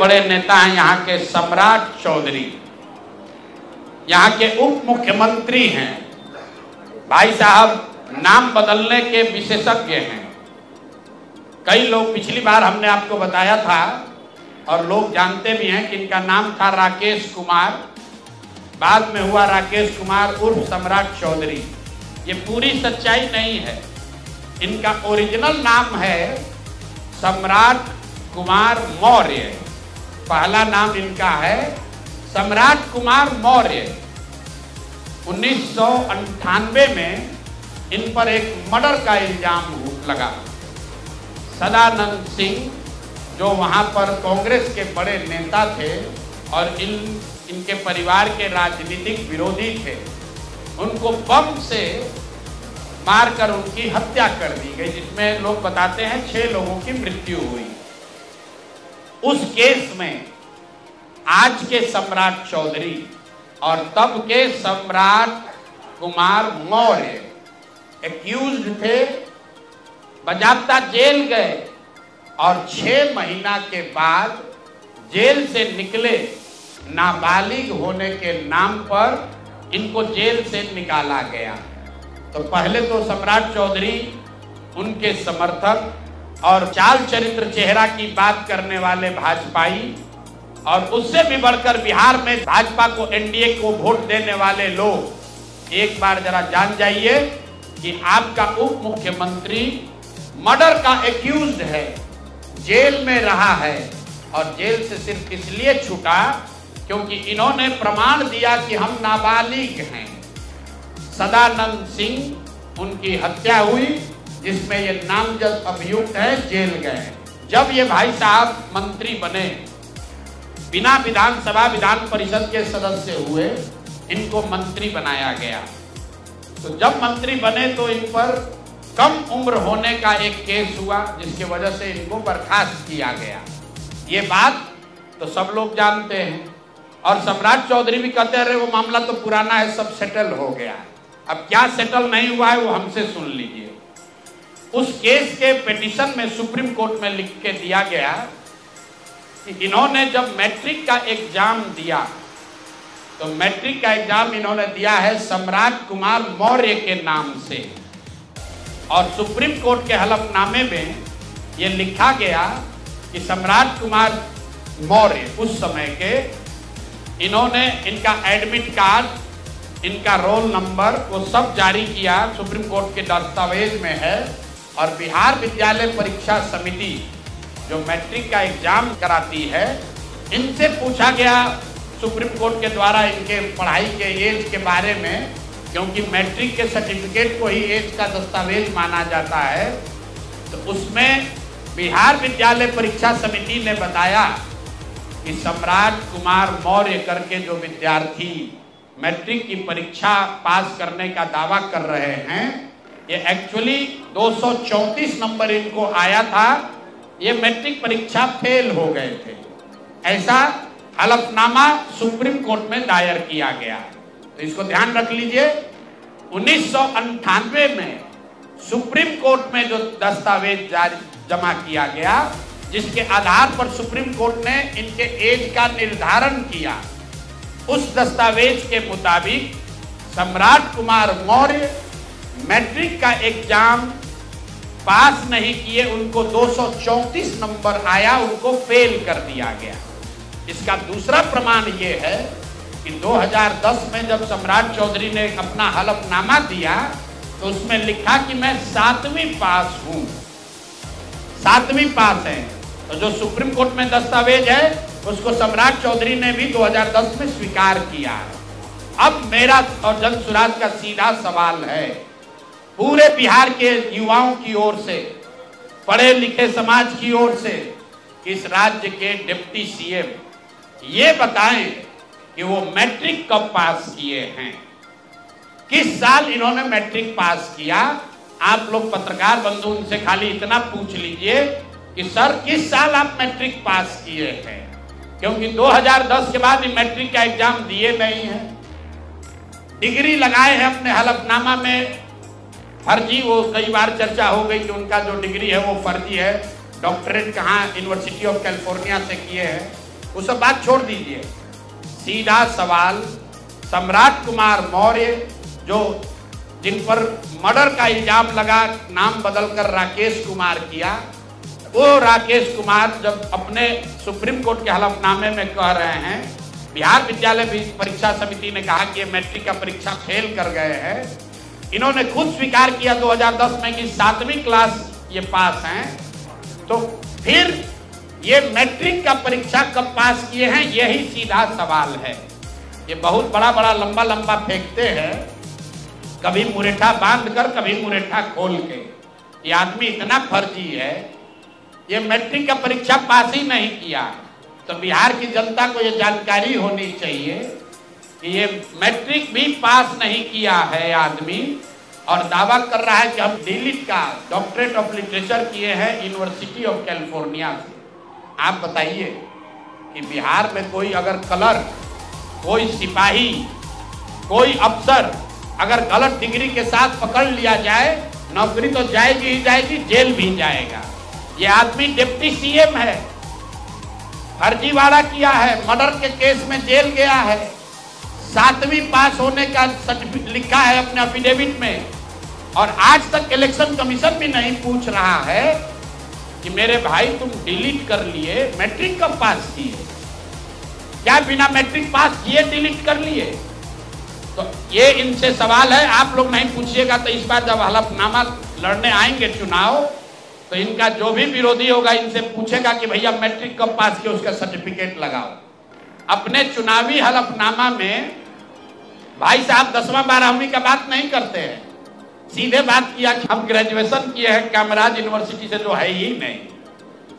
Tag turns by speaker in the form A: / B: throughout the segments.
A: बड़े नेता हैं यहाँ के सम्राट चौधरी, यहाँ के उप मुख्यमंत्री हैं। भाई साहब नाम बदलने के विशेषज्ञ हैं। कई लोग, पिछली बार हमने आपको बताया था और लोग जानते भी हैं कि इनका नाम था राकेश कुमार, बाद में हुआ राकेश कुमार उर्फ सम्राट चौधरी। ये पूरी सच्चाई नहीं है। इनका ओरिजिनल नाम है सम्राट कुमार मौर्य। पहला नाम इनका है सम्राट कुमार मौर्य। 1998 में इन पर एक मर्डर का इल्जाम लगा। सदानंद सिंह जो वहां पर कांग्रेस के बड़े नेता थे और इनके परिवार के राजनीतिक विरोधी थे, उनको बम से मारकर उनकी हत्या कर दी गई, जिसमें लोग बताते हैं 6 लोगों की मृत्यु हुई। उस केस में आज के सम्राट चौधरी और तब के सम्राट कुमार मौर्य एक्यूज्ड थे, बजाबता जेल गए और 6 महीना के बाद जेल से निकले। नाबालिग होने के नाम पर इनको जेल से निकाला गया। तो पहले तो सम्राट चौधरी, उनके समर्थक और चाल चरित्र चेहरा की बात करने वाले भाजपाई, और उससे भी बढ़कर बिहार में भाजपा को, एनडीए को वोट देने वाले लोग, एक बार जरा जान जाइए कि आपका उप मुख्यमंत्री मर्डर का एक्यूज्ड है, जेल में रहा है और जेल से सिर्फ इसलिए छूटा क्योंकि इन्होंने प्रमाण दिया कि हम नाबालिग हैं। सदानंद सिंह, उनकी हत्या हुई, जिसमें ये नामजद अभियुक्त है, जेल गए। जब ये भाई साहब मंत्री बने, बिना विधानसभा विधान परिषद के सदस्य हुए, इनको मंत्री बनाया गया। तो जब मंत्री बने तो इन पर कम उम्र होने का एक केस हुआ, जिसकी वजह से इनको बर्खास्त किया गया। ये बात तो सब लोग जानते हैं और सम्राट चौधरी भी कहते रहे वो मामला तो पुराना है, सब सेटल हो गया। अब क्या सेटल नहीं हुआ है वो हमसे सुन लीजिए। उस केस के पिटीशन में सुप्रीम कोर्ट में लिख के दिया गया कि इन्होंने जब मैट्रिक का एग्जाम दिया, तो मैट्रिक का एग्जाम इन्होंने दिया है सम्राट कुमार मौर्य के नाम से, और सुप्रीम कोर्ट के हलफनामे में यह लिखा गया कि सम्राट कुमार मौर्य उस समय के, इन्होंने इनका एडमिट कार्ड, इनका रोल नंबर, वो सब जारी किया, सुप्रीम कोर्ट के दस्तावेज में है। और बिहार विद्यालय परीक्षा समिति जो मैट्रिक का एग्जाम कराती है, इनसे पूछा गया सुप्रीम कोर्ट के द्वारा इनके पढ़ाई के एज के बारे में, क्योंकि मैट्रिक के सर्टिफिकेट को ही एज का दस्तावेज माना जाता है। तो उसमें बिहार विद्यालय परीक्षा समिति ने बताया कि सम्राट कुमार मौर्य करके जो विद्यार्थी मैट्रिक की परीक्षा पास करने का दावा कर रहे हैं, ये एक्चुअली 234 नंबर इनको आया था, ये मैट्रिक परीक्षा फेल हो गए थे। ऐसा हलफनामा सुप्रीम कोर्ट में दायर किया गया। तो इसको ध्यान रख लीजिए। 1998 में सुप्रीम कोर्ट में जो दस्तावेज जमा किया गया, जिसके आधार पर सुप्रीम कोर्ट ने इनके एज का निर्धारण किया, उस दस्तावेज के मुताबिक सम्राट कुमार मौर्य मैट्रिक का एग्जाम पास नहीं किए, उनको 234 नंबर आया, उनको फेल कर दिया गया। इसका दूसरा प्रमाण ये है कि 2010 में जब सम्राट चौधरी ने अपना हलफनामा दिया, तो उसमें लिखा कि मैं 7वीं पास हूं, 7वीं पास है। तो जो सुप्रीम कोर्ट में दस्तावेज है, उसको सम्राट चौधरी ने भी 2010 में स्वीकार किया। अब मेरा और जन सुराज का सीधा सवाल है पूरे बिहार के युवाओं की ओर से, पढ़े लिखे समाज की ओर से, इस राज्य के डिप्टी सीएम ये बताएं कि वो मैट्रिक कब पास किए हैं, किस साल इन्होंने मैट्रिक पास किया। आप लोग पत्रकार बंधु उनसे खाली इतना पूछ लीजिए कि सर किस साल आप मैट्रिक पास किए हैं, क्योंकि 2010 के बाद मैट्रिक का एग्जाम दिए नहीं है। डिग्री लगाए हैं अपने हलफनामा में, फर्जी, वो कई बार चर्चा हो गई कि उनका जो डिग्री है वो फर्जी है। डॉक्टरेट कहाँ यूनिवर्सिटी ऑफ कैलिफोर्निया से किए हैं, वो सब बात छोड़ दीजिए। सीधा सवाल, सम्राट कुमार मौर्य जो जिन पर मर्डर का इल्जाम लगा, नाम बदलकर राकेश कुमार किया, वो राकेश कुमार जब अपने सुप्रीम कोर्ट के हलफनामे में कह रहे हैं, बिहार विद्यालय परीक्षा समिति ने कहा कि ये मैट्रिक का परीक्षा फेल कर गए हैं, इन्होंने खुद स्वीकार किया 2010 में कि 7वीं क्लास ये पास हैं, तो फिर ये मैट्रिक का परीक्षा कब पास किए हैं, यही सीधा सवाल है। ये बहुत बड़ा बड़ा लंबा लंबा फेंकते हैं, कभी मुरेठा बांध कर कभी मुरेठा खोल के। ये आदमी इतना फर्जी है, ये मैट्रिक का परीक्षा पास ही नहीं किया। तो बिहार की जनता को ये जानकारी होनी चाहिए कि ये मैट्रिक भी पास नहीं किया है आदमी, और दावा कर रहा है कि हम डीलिट का डॉक्टरेट ऑफ लिटरेचर किए हैं यूनिवर्सिटी ऑफ कैलिफोर्निया से। आप बताइए कि बिहार में कोई अगर क्लर्क, कोई सिपाही, कोई अफसर अगर गलत डिग्री के साथ पकड़ लिया जाए, नौकरी तो जाएगी ही जाएगी, जेल भी जाएगा। ये आदमी डिप्टी सीएम है, फर्जीवाड़ा किया है, मर्डर के केस में जेल गया है, 7वीं पास होने का सर्टिफिकेट लिखा है अपने एफिडेविट में, और आज तक इलेक्शन कमीशन भी नहीं पूछ रहा है कि मेरे भाई तुम डिलीट कर लिए, मैट्रिक कब पास किए? क्या बिना मैट्रिक पास किए डिलीट कर लिए? तो ये इनसे सवाल है, आप लोग नहीं पूछिएगा तो इस बार जब हलफनामा लड़ने आएंगे चुनाव, तो इनका जो भी विरोधी होगा इनसे पूछेगा कि भैया मैट्रिक कब पास किए, उसका सर्टिफिकेट लगाओ। अपने चुनावी हलफनामा में भाई साहब 10वां 12वीं का बात नहीं करते हैं, सीधे बात किया कि हम ग्रेजुएशन किए हैं कामराज यूनिवर्सिटी से, जो है ही नहीं।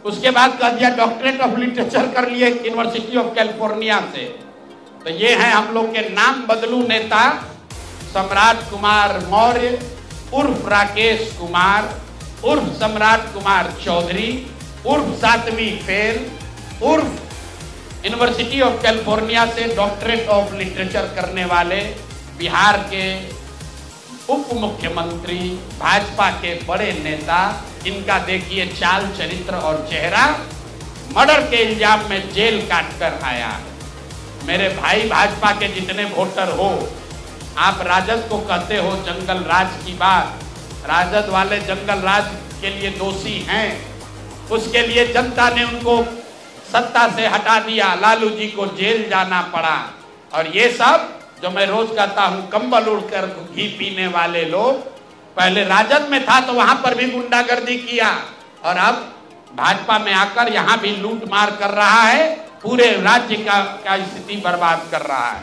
A: उसके बाद कह दिया डॉक्टरेट ऑफ लिटरेचर कर लिए यूनिवर्सिटी ऑफ कैलिफोर्निया से। तो ये है हम लोग के नाम बदलू नेता सम्राट कुमार मौर्य उर्फ राकेश कुमार उर्फ सम्राट कुमार चौधरी उर्फ 7वीं फेल उर्फ यूनिवर्सिटी ऑफ कैलिफोर्निया से डॉक्टरेट ऑफ लिटरेचर करने वाले बिहार के उप मुख्यमंत्री, भाजपा के बड़े नेता। इनका देखिए चाल चरित्र और चेहरा, मर्डर के इल्जाम में जेल काट कर आया। मेरे भाई भाजपा के जितने वोटर हो, आप राजद को कहते हो जंगल राज की बात, राजद वाले जंगल राज के लिए दोषी हैं, उसके लिए जनता ने उनको सत्ता से हटा दिया, लालू जी को जेल जाना पड़ा। और ये सब जो मैं रोज कहता हूं, कंबल उड़कर घी पीने वाले लोग, पहले राजद में था तो वहां पर भी गुंडागर्दी किया, और अब भाजपा में आकर यहां भी लूट मार कर रहा है, पूरे राज्य का स्थिति बर्बाद कर रहा है।